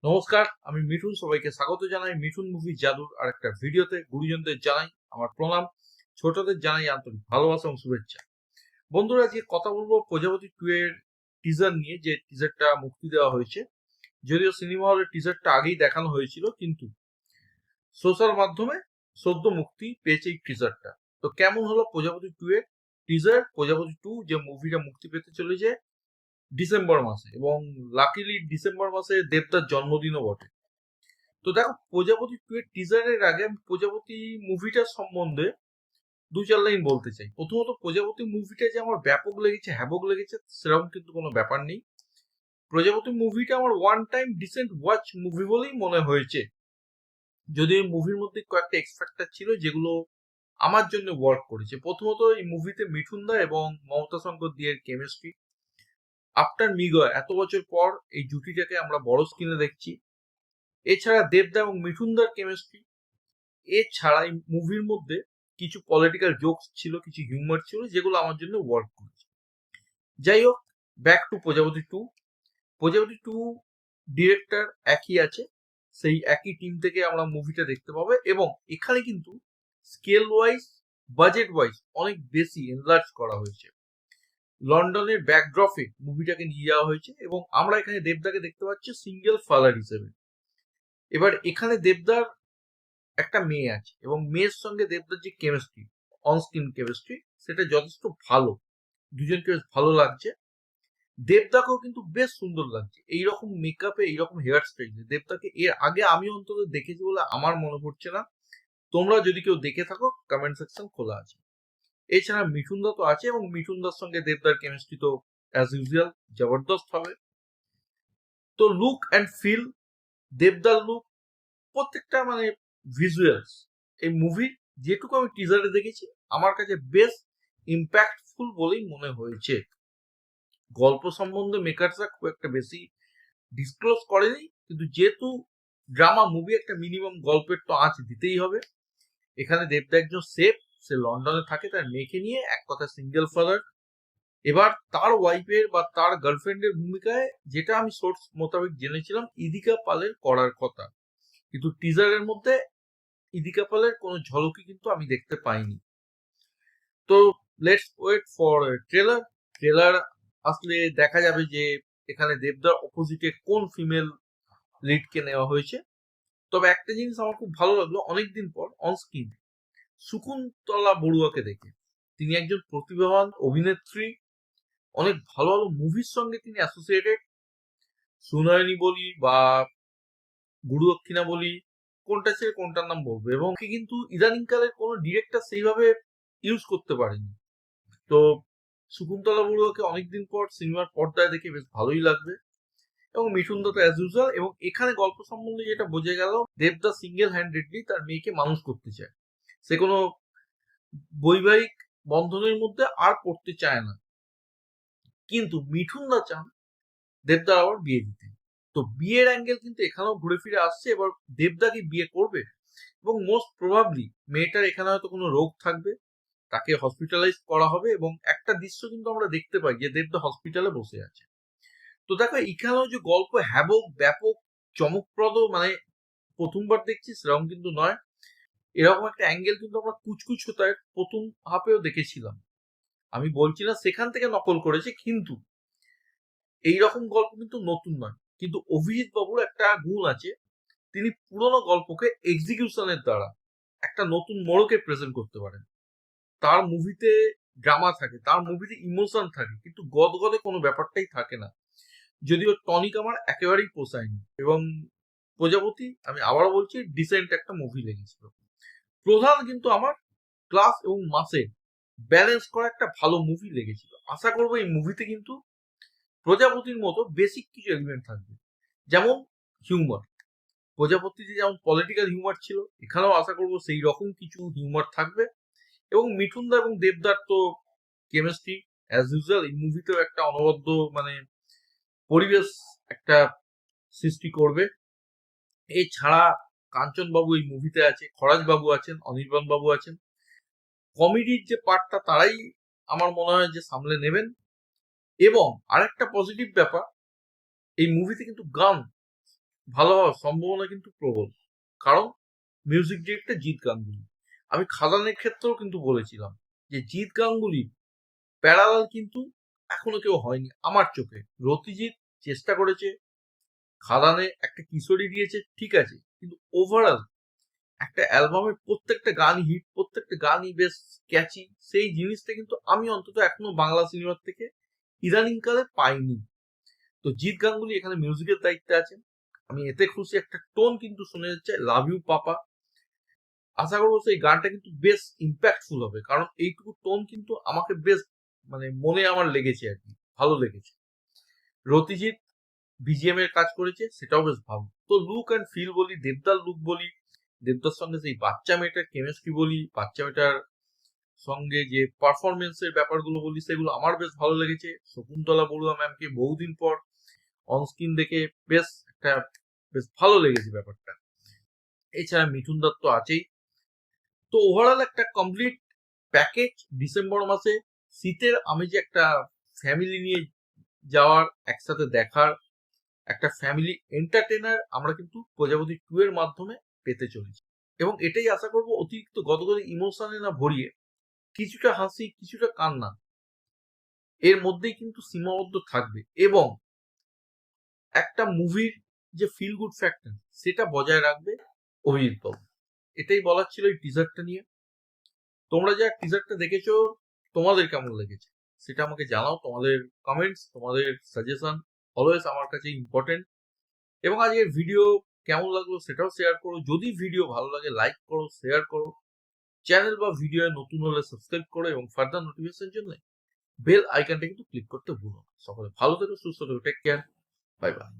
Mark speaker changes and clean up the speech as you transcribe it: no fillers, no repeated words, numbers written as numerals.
Speaker 1: নমস্কার, আমি মিঠুন। সবাইকে স্বাগত জানাই মিঠুন মুভি জাদুর আরেকটা ভিডিওতে। গুরুজনদের জানাই আমার প্রণাম, ছোটদের জানাই আন্তরিক ভালোবাসা এবং শুভেচ্ছা। বন্ধুরা, আজকে কথা বলবো প্রজাপতি 2 এর টিজার নিয়ে, যে টিজারটা মুক্তি দেওয়া হয়েছে। যদিও সিনেমা হলের টিজারটা আগেই দেখানো হয়েছিল, কিন্তু সোশ্যাল মাধ্যমে সদ্য মুক্তি পেয়েছে এই টিজারটা। তো কেমন হলো প্রজাপতি 2 এর টিজার? প্রজাপতি 2 যে মুভিটা মুক্তি পেতে চলেছে ডিসেম্বর মাসে, এবং লাকিলি ডিসেম্বর মাসে দেবদার জন্মদিনও বটে। তো দেখো, প্রজাপতি 2 এর টিজারের আগে আমি প্রজাপতি মুভিটার সম্বন্ধে দু চার লাইন বলতে চাই। প্রথমত, প্রজাপতি মুভিটা যে আমার ব্যাপক লেগেছে, হ্যাবক লেগেছে, সেরকম কিন্তু কোনো ব্যাপার নেই। প্রজাপতি মুভিটা আমার one time decent watch movie বলেই মনে হয়েছে। যদিও এই মুভির মধ্যে কয়েকটা এক্সপেক্টার ছিল যেগুলো আমার জন্য ওয়ার্ক করেছে। প্রথমত, এই মুভিতে মিঠুন দা এবং মমতা শঙ্কর দিয়ের কেমিস্ট্রি। আফটার মিগয় এত বছর পর এই জুটিটাকে আমরা বড় স্ক্রিনে দেখছি। এছাড়া দেবদা এবং মিঠুনদার কেমিস্ট্রি। এছাড়া এই মুভির মধ্যে কিছু পলিটিক্যাল জোকস ছিল, কিছু হিউমার ছিল, যেগুলো আমার জন্য ওয়ার্ক করেছে। যাই হোক, ব্যাক টু প্রজাপতি 2। প্রজাপতি 2 ডিরেক্টর একই আছে, সেই একই টিম থেকে আমরা মুভিটা দেখতে পাবো। এবং এখানে কিন্তু স্কেল ওয়াইজ, বাজেট ওয়াইজ অনেক বেশি এনলার্জ করা হয়েছে। লন্ডনের ব্যাকড্রপে মুভিটাকে নিয়ে যাওয়া হয়েছে, এবং আমরা এখানে দেবদাকে দেখতে পাচ্ছি সিঙ্গেল ফাদার হিসেবে। এবার এখানে দেবদার একটা মেয়ে আছে, এবং মেয়ের সঙ্গে দেবদার যে কেমিস্ট্রি, অন স্ক্রিন কেমিস্ট্রি, সেটা যথেষ্ট ভালো। দুজনকে বেশ ভালো লাগছে। দেবদাকেও কিন্তু বেশ সুন্দর লাগছে এইরকম মেকআপে, এইরকম হেয়ার স্টাইলে। দেবদাকে এর আগে আমি অন্তত দেখেছি বলে আমার মনে পড়ছে না। তোমরা যদি কেউ দেখে থাকো, কমেন্ট সেকশন খোলা আছে। এছাড়া মিঠুনদা তো আছে, এবং মিঠুনদার সঙ্গে দেবদার কেমিস্ট্রি তো অ্যাজ ইউজুয়াল জবরদস্ত হবে। তো লুক অ্যান্ড ফিল, দেবদার লুক, প্রত্যেকটা মানে ভিজুয়ালস, এই মুভির যেটুকু আমি টিজারে দেখেছি আমার কাছে বেশ ইম্প্যাক্টফুল বলেই মনে হয়েছে। গল্প সম্বন্ধে মেকারসরা খুব একটা বেশি ডিসক্লোজ করেনি, কিন্তু যেহেতু ড্রামা মুভি, একটা মিনিমাম গল্পের তো আঁচ দিতেই হবে। এখানে দেবদা একজন সেফ, সে লন্ডনে থাকে তার মেয়েকে নিয়ে, এক কথা সিঙ্গেল ফাদার। এবার তার ওয়াইফের বা তার গার্লফ্রেন্ডের ভূমিকায়, যেটা আমি সোর্স মোতাবেক জেনেছিলাম, ইদিকা পালের করার কথা, কিন্তু টিজারের মধ্যে ইদিকা পালের কোনো ঝলকই কিন্তু আমি দেখতে পাইনি। তো let's wait for trailer. Trailer আসলে দেখা যাবে যে এখানে দেবদার অপোজিটে কোন ফিমেল লিডকে নেওয়া হয়েছে। তবে একটা জিনিস আমার খুব ভালো লাগলো, অনেকদিন পর অন স্ক্রিন শকুন্তলা বড়ুয়াকে দেখে। তিনি একজন প্রতিভাবান অভিনেত্রী, অনেক ভালো ভালো মুভির সঙ্গে তিনি অ্যাসোসিয়েটেড। সুনয়নী বলি বা গুরু দক্ষিণা বলি, কোনটা ছেড়ে কোনটার নাম বলবো, এবং কি কিন্তু ইদানিং কালের কোনো ডিরেক্টর সেইভাবে ইউজ করতে পারেনি। তো শকুন্তলা বড়ুয়াকে অনেকদিন পর সিনেমার পর্দায় দেখে বেশ ভালোই লাগবে। এবং মিঠুন দত্ত অ্যাজ ইউজুয়াল। এবং এখানে গল্প সম্বন্ধে যেটা বোঝা গেল, দেবদা সিঙ্গেল হ্যান্ডেডলি তার মেয়েকে মানুষ করতে চায়। সে কোনো বৈবাহিক বন্ধনের মধ্যে আর পড়তে চায় না, কিন্তু মিঠুন দা চান দেবদার আবার বিয়ে দিতে। তো বিয়ের অ্যাঙ্গেল কিন্তু এখানেও ঘুরে ফিরে আসছে। এবার দেবদা কি বিয়ে করবে? এবং মোস্ট প্রবাবলি মেয়েটার এখানে হয়তো কোনো রোগ থাকবে, তাকে হসপিটালাইজ করা হবে, এবং একটা দৃশ্য কিন্তু আমরা দেখতে পাই যে দেবদা হসপিটালে বসে আছে। তো দেখো, এখানেও যে গল্প হ্যাবক, ব্যাপক, চমকপ্রদ, মানে প্রথমবার দেখছি সেরকম কিন্তু নয়। এরকম একটা অ্যাঙ্গেল কিন্তু আমরা কুচকুচ কোথায় প্রথম হাফেও দেখেছিলাম। আমি বলছি না সেখান থেকে নকল করেছে, কিন্তু এইরকম গল্প কিন্তু নতুন নয়। কিন্তু অভিজিৎ বাবুর একটা গুণ আছে, তিনি পুরোনো গল্পকে এক্সিকিউশনের দ্বারা একটা নতুন মোড়কে প্রেজেন্ট করতে পারেন। তার মুভিতে ড্রামা থাকে, তার মুভিতে ইমোশন থাকে, কিন্তু গদগদে কোনো ব্যাপারটাই থাকে না। যদিও টনিক আমার একেবারেই পোষায়নি, এবং প্রজাপতি আমি আবারও বলছি ডিসেন্ট একটা মুভি লেগেছিল। প্রধান কিন্তু আমার ক্লাস এবং মাসে ব্যালেন্স করা একটা ভালো মুভি লেগেছিল। আশা করবো এই মুভিতে কিন্তু প্রজাপতির মতো বেসিক কিছু এলিমেন্ট থাকবে, যেমন হিউমার। প্রজাপতিতে যেমন পলিটিক্যাল হিউমার ছিল, এখানেও আশা করবো সেই রকম কিছু হিউমার থাকবে। এবং মিঠুনদা এবং দেবদার তো কেমিস্ট্রি অ্যাজ ইউজুয়াল এই মুভিতেও একটা অনবদ্য মানে পরিবেশ একটা সৃষ্টি করবে। এছাড়া কাঞ্চন বাবু এই মুভিতে আছে, খরাজ বাবু আছেন, অনির্বাণ বাবু আছেন। কমেডির যে পার্টটা তারাই আমার মনে হয় যে সামলে নেবেন। এবং আরেকটা পজিটিভ ব্যাপার, এই মুভিতে কিন্তু গান ভালো হওয়ার সম্ভাবনা কিন্তু প্রবল। কারণ মিউজিক ডিরেক্টর জিৎ গাঙ্গুলি। আমি খাদানের ক্ষেত্রেও কিন্তু বলেছিলাম যে জিৎ গাঙ্গুলি প্যারালাল কিন্তু এখনো কেউ হয়নি আমার চোখে। রতিজিৎ চেষ্টা করেছে, খাদানে একটা কিশোরী দিয়েছে, ঠিক আছে, কিন্তু ওভারঅল একটা অ্যালবামের প্রত্যেকটা গানই হিট, প্রত্যেকটা গানই বেশ ক্যাচি। সেই জিনিসটা কিন্তু আমি অন্তত এখনো বাংলা সিনেমার থেকে ইদানিং কালে পাইনি। তো জিৎ গাঙ্গুলি এখানে মিউজিকের দায়িত্বে আছেন। আমি এতে খুশি, একটা টোন কিন্তু শোনা যাচ্ছে, লাভ ইউ পাপা। আশা করবো সেই গানটা কিন্তু বেশ ইম্প্যাক্টফুল হবে, কারণ এইটুকু টোন কিন্তু আমাকে বেশ মানে মনে আমার লেগেছে আর কি, ভালো লেগেছে। রতিজিৎ বিজিএম এর কাজ করেছে, সেটাও বেশ ভালো। তো লুক অ্যান্ড ফিল বলি, দেবদার লুক বলি, দেবদার সঙ্গে সেই বাচ্চা মেয়েটার কেমিস্ট্রি বলি, বাচ্চা মেয়েটার সঙ্গে যে পারফরমেন্সের ব্যাপারগুলো বলি, সেগুলো আমার বেশ ভালো লেগেছে। শকুন্তলা বড়ুয়া ম্যামকে বহুদিন পর অনস্ক্রিন দেখে বেশ ভালো লেগেছে ব্যাপারটা। এছাড়া মিঠুন দত্ত আছেই। তো ওভারঅল একটা কমপ্লিট প্যাকেজ। ডিসেম্বর মাসে শীতের আমেজে একটা ফ্যামিলি নিয়ে যাওয়ার, একসাথে দেখার একটা ফ্যামিলি এন্টারটেনার আমরা কিন্তু প্রজাপতি 2 এর মাধ্যমে পেতে চলেছি। এবং এটাই আশা করব, অতিরিক্ত গদগদে ইমোশনে না ভরিয়ে কিছুটা হাসি, কিছুটা কান্না এর মধ্যেই কিন্তু সীমাবদ্ধ থাকবে, এবং একটা মুভির যে ফিল গুড ফ্যাক্টর সেটা বজায় রাখবে অভিজিৎ বাবু। এটাই বলার ছিল এই টিজারটা নিয়ে। তোমরা যা টিজারটা দেখেছো, তোমাদের কেমন লেগেছে সেটা আমাকে জানাও। তোমাদের কমেন্টস, তোমাদের সাজেশন অলওয়েজ আমার কাছে ইম্পর্টেন্ট। এবং আজকের ভিডিও কেমন লাগলো সেটাও শেয়ার করো। যদি ভিডিও ভালো লাগে লাইক করো, শেয়ার করো। চ্যানেল বা ভিডিও নতুন হলে সাবস্ক্রাইব করো, এবং ফার্দার নোটিফিকেশন জন্য বেল আইকনটা কিন্তু ক্লিক করতে ভুলো না। সকলে ভালো থেকো, সুস্থ থেকো, টেক কেয়ার, বাই বাই।